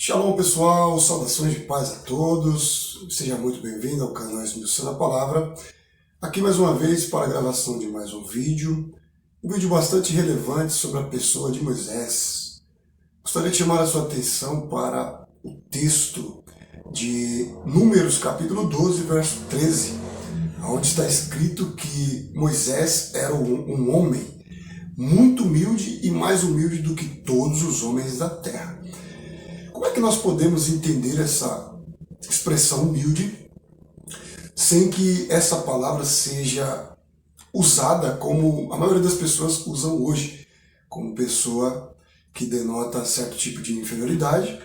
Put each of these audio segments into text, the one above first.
Shalom pessoal, saudações de paz a todos, seja muito bem-vindo ao canal Esmiuçando a Palavra. Aqui mais uma vez para a gravação de mais um vídeo bastante relevante sobre a pessoa de Moisés. Gostaria de chamar a sua atenção para o texto de Números capítulo 12, verso 13, onde está escrito que Moisés era um homem muito humilde e mais humilde do que todos os homens da terra. Como é que nós podemos entender essa expressão humilde sem que essa palavra seja usada como a maioria das pessoas usam hoje, como pessoa que denota certo tipo de inferioridade,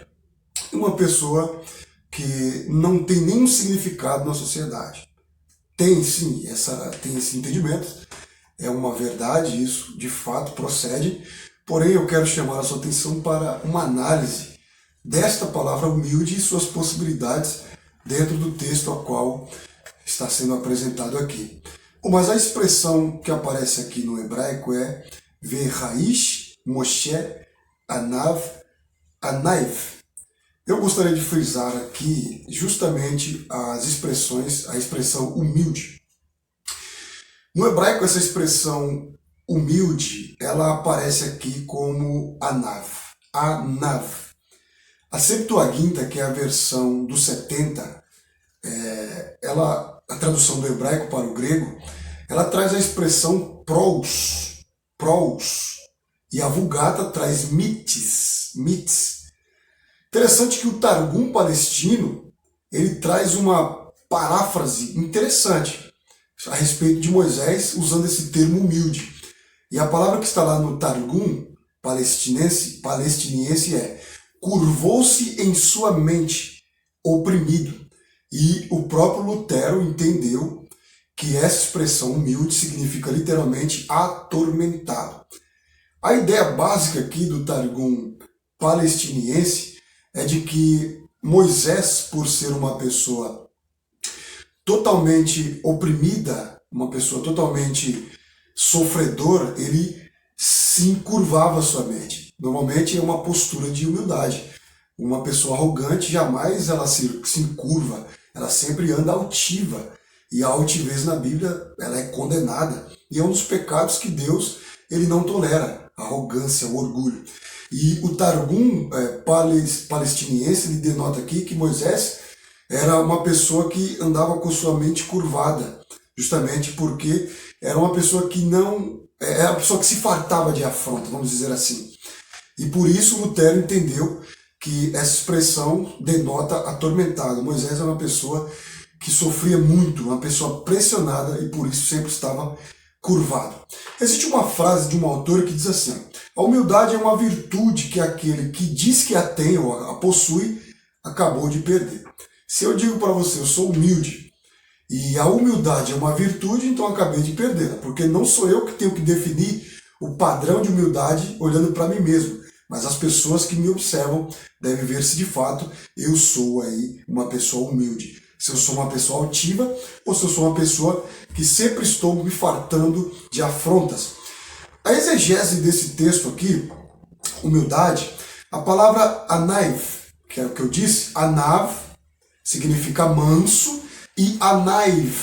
uma pessoa que não tem nenhum significado na sociedade? Tem sim, tem esse entendimento, é uma verdade, isso de fato procede, porém eu quero chamar a sua atenção para uma análise desta palavra humilde e suas possibilidades dentro do texto ao qual está sendo apresentado aqui. Mas a expressão que aparece aqui no hebraico é Veraish Moshe Anav Anaiv. Eu gostaria de frisar aqui justamente a expressão humilde. No hebraico, essa expressão humilde, ela aparece aqui como Anav. Anav. A Septuaginta, que é a versão dos 70, a tradução do hebraico para o grego, ela traz a expressão prous, e a Vulgata traz mites. Interessante que o Targum palestino, ele traz uma paráfrase interessante a respeito de Moisés, usando esse termo humilde. E a palavra que está lá no Targum palestiniense é: curvou-se em sua mente, oprimido. E o próprio Lutero entendeu que essa expressão humilde significa literalmente atormentado. A ideia básica aqui do Targum palestiniense é de que Moisés, por ser uma pessoa totalmente oprimida, uma pessoa totalmente sofredora, ele se encurvava sua mente. Normalmente é uma postura de humildade. Uma pessoa arrogante jamais ela se encurva, ela sempre anda altiva. E a altivez na Bíblia ela é condenada. E é um dos pecados que Deus ele não tolera, a arrogância, o orgulho. E o Targum palestiniense ele denota aqui que Moisés era uma pessoa que andava com sua mente curvada, justamente porque era uma pessoa que era uma pessoa que se fartava de afronta, vamos dizer assim. E por isso Lutero entendeu que essa expressão denota atormentado. Moisés é uma pessoa que sofria muito, uma pessoa pressionada e por isso sempre estava curvado. Existe uma frase de um autor que diz assim: a humildade é uma virtude que aquele que diz que a tem ou a possui acabou de perder. Se eu digo para você, eu sou humilde, e a humildade é uma virtude, então eu acabei de perdê-la, porque não sou eu que tenho que definir o padrão de humildade olhando para mim mesmo, mas as pessoas que me observam devem ver se de fato eu sou aí uma pessoa humilde. Se eu sou uma pessoa altiva ou se eu sou uma pessoa que sempre estou me fartando de afrontas. A exegese desse texto aqui, humildade, a palavra anaiv, que é o que eu disse, anav significa manso e anaiv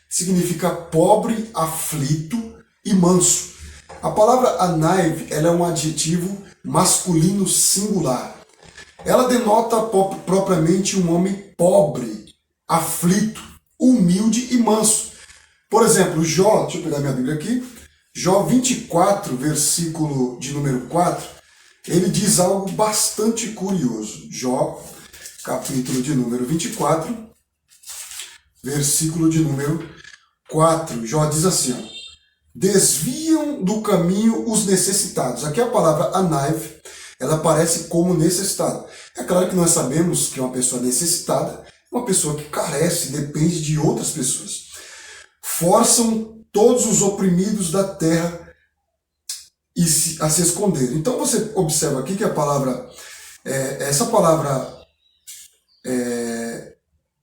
significa pobre, aflito e manso. A palavra anaiv ela é um adjetivo masculino singular. Ela denota propriamente um homem pobre, aflito, humilde e manso. Por exemplo, Jó, deixa eu pegar minha Bíblia aqui, Jó 24, versículo de número 4, ele diz algo bastante curioso. Jó, capítulo de número 24, versículo de número 4, Jó diz assim, ó: desviam do caminho os necessitados. Aqui a palavra anaiv, ela aparece como necessitado. É claro que nós sabemos que uma pessoa necessitada é uma pessoa que carece, depende de outras pessoas. Forçam todos os oprimidos da terra a se esconder. Então você observa aqui que essa palavra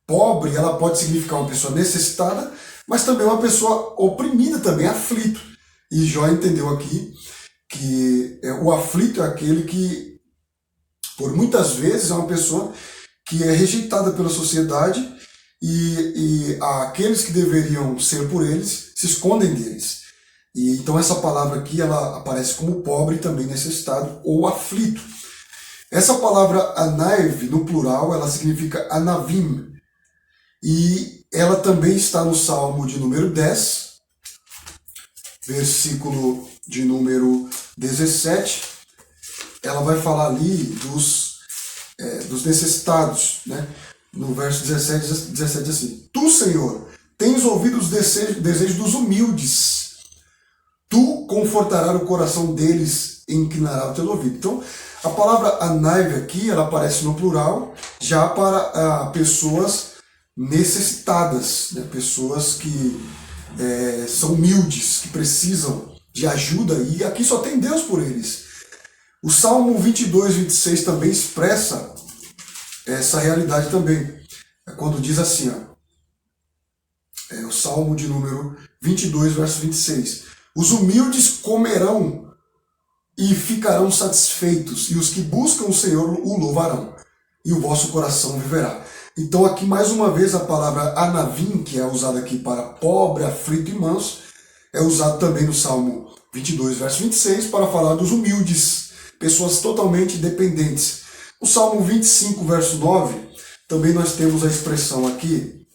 pobre, ela pode significar uma pessoa necessitada, mas também uma pessoa oprimida, também aflito. E Jó entendeu aqui que o aflito é aquele que Por muitas vezes é uma pessoa que é rejeitada pela sociedade e aqueles que deveriam ser por eles se escondem deles. E então essa palavra aqui ela aparece como pobre também necessitado ou aflito. Essa palavra anaiv no plural ela significa anavim e ela também está no Salmo de número 10, versículo de número 17. Ela vai falar ali dos necessitados, né? No verso 17 assim: Tu, Senhor, tens ouvido os desejos dos humildes. Tu confortarás o coração deles e inclinarás o teu ouvido. Então, a palavra anaiv aqui, ela aparece no plural, já para pessoas necessitadas, né? Pessoas que são humildes, que precisam de ajuda, e aqui só tem Deus por eles. O Salmo 22, 26 também expressa essa realidade também. É quando diz assim, o Salmo de número 22, verso 26. Os humildes comerão e ficarão satisfeitos, e os que buscam o Senhor o louvarão, e o vosso coração viverá. Então aqui mais uma vez a palavra anavim, que é usada aqui para pobre, aflito e manso, é usado também no Salmo 22, verso 26, para falar dos humildes, pessoas totalmente dependentes. No Salmo 25, verso 9, também nós temos a expressão aqui,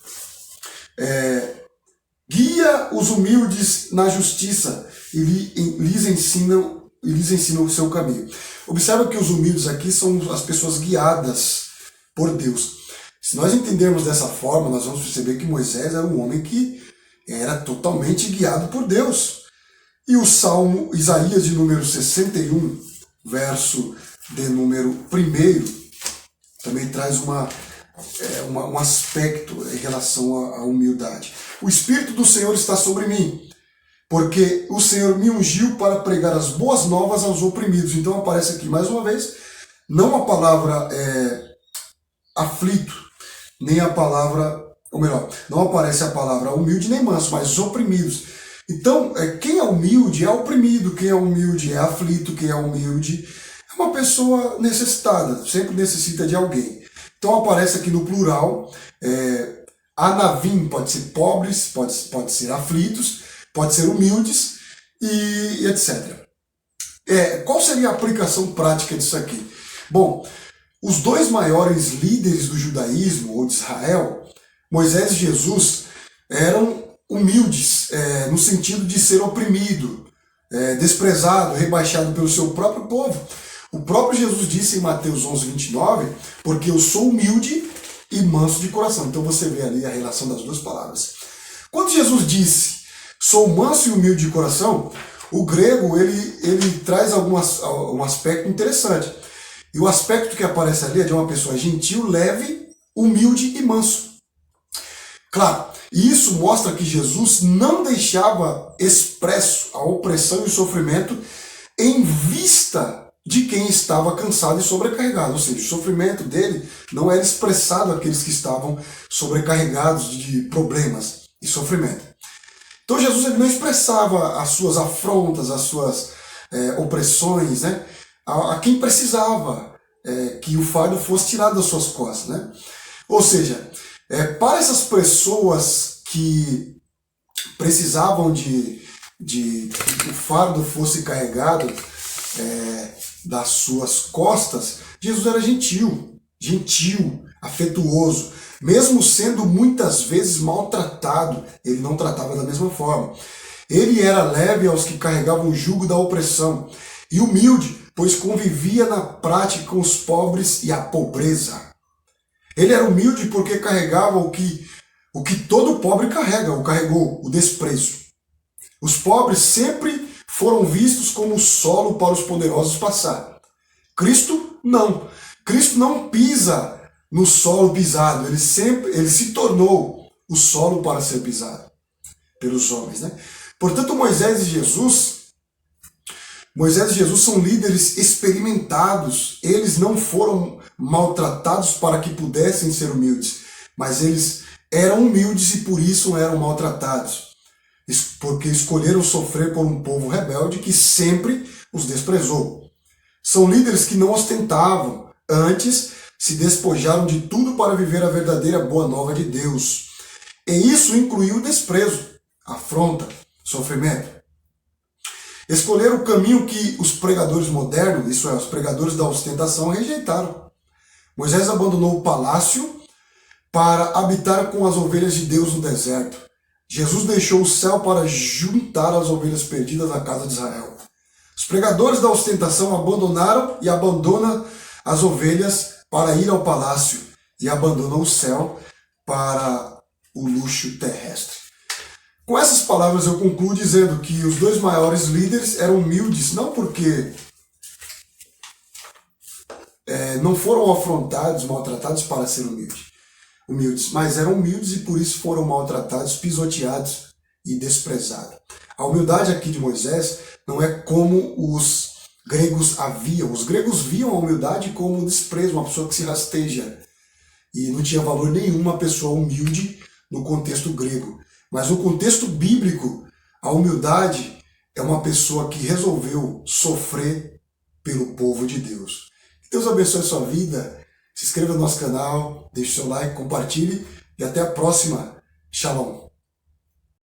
guia os humildes na justiça e lhes ensina o seu caminho. Observa que os humildes aqui são as pessoas guiadas por Deus. Se nós entendermos dessa forma, nós vamos perceber que Moisés era um homem que era totalmente guiado por Deus. E o Salmo Isaías de número 61, verso de número 1, também traz um aspecto em relação à humildade. O Espírito do Senhor está sobre mim, porque o Senhor me ungiu para pregar as boas novas aos oprimidos. Então aparece aqui mais uma vez, não a palavra aflito, nem a palavra, ou melhor, não aparece a palavra humilde nem manso, mas os oprimidos. Então, quem é humilde é oprimido, quem é humilde é aflito, quem é humilde é uma pessoa necessitada, sempre necessita de alguém. Então aparece aqui no plural, anavim pode ser pobres, pode ser aflitos, pode ser humildes e etc. Qual seria a aplicação prática disso aqui? Bom, os dois maiores líderes do judaísmo, ou de Israel, Moisés e Jesus, eram humildes, no sentido de ser oprimido, desprezado, rebaixado pelo seu próprio povo. O próprio Jesus disse em Mateus 11, 29, porque eu sou humilde e manso de coração. Então você vê ali a relação das duas palavras. Quando Jesus disse, sou manso e humilde de coração, o grego ele traz um aspecto interessante. E o aspecto que aparece ali é de uma pessoa gentil, leve, humilde e manso. Claro, e isso mostra que Jesus não deixava expresso a opressão e o sofrimento em vista de quem estava cansado e sobrecarregado. Ou seja, o sofrimento dele não era expressado àqueles que estavam sobrecarregados de problemas e sofrimento. Então Jesus ele não expressava as suas afrontas, as suas opressões, né, a quem precisava que o fardo fosse tirado das suas costas, né? Ou seja, para essas pessoas que precisavam de que o fardo fosse carregado das suas costas, Jesus era gentil, afetuoso. Mesmo sendo muitas vezes maltratado, ele não tratava da mesma forma. Ele era leve aos que carregavam o jugo da opressão e humilde, pois convivia na prática com os pobres e a pobreza. Ele era humilde porque carregava o que todo pobre carregou, o desprezo. Os pobres sempre foram vistos como solo para os poderosos passar. Cristo não. Cristo não pisa no solo pisado, ele se tornou o solo para ser pisado pelos homens, né? Portanto, Moisés e Jesus são líderes experimentados. Eles não foram maltratados para que pudessem ser humildes, mas eles eram humildes e por isso eram maltratados, porque escolheram sofrer por um povo rebelde que sempre os desprezou. São líderes que não ostentavam, Antes, se despojaram de tudo para viver a verdadeira boa nova de Deus. E isso incluiu o desprezo, afronta, sofrimento. Escolheram o caminho que os pregadores modernos, isso é, os pregadores da ostentação, rejeitaram. Moisés abandonou o palácio para habitar com as ovelhas de Deus no deserto. Jesus deixou o céu para juntar as ovelhas perdidas à casa de Israel. Os pregadores da ostentação abandonaram e abandonam as ovelhas para ir ao palácio e abandonam o céu para o luxo terrestre. Com essas palavras eu concluo dizendo que os dois maiores líderes eram humildes, não porque não foram afrontados, maltratados para ser humildes, mas eram humildes e por isso foram maltratados, pisoteados e desprezados. A humildade aqui de Moisés não é como os gregos a viam. Os gregos viam a humildade como desprezo, uma pessoa que se rasteja. E não tinha valor nenhum uma pessoa humilde no contexto grego. Mas no contexto bíblico, a humildade é uma pessoa que resolveu sofrer pelo povo de Deus. Que Deus abençoe a sua vida. Se inscreva no nosso canal, deixe seu like, compartilhe e até a próxima. Shalom.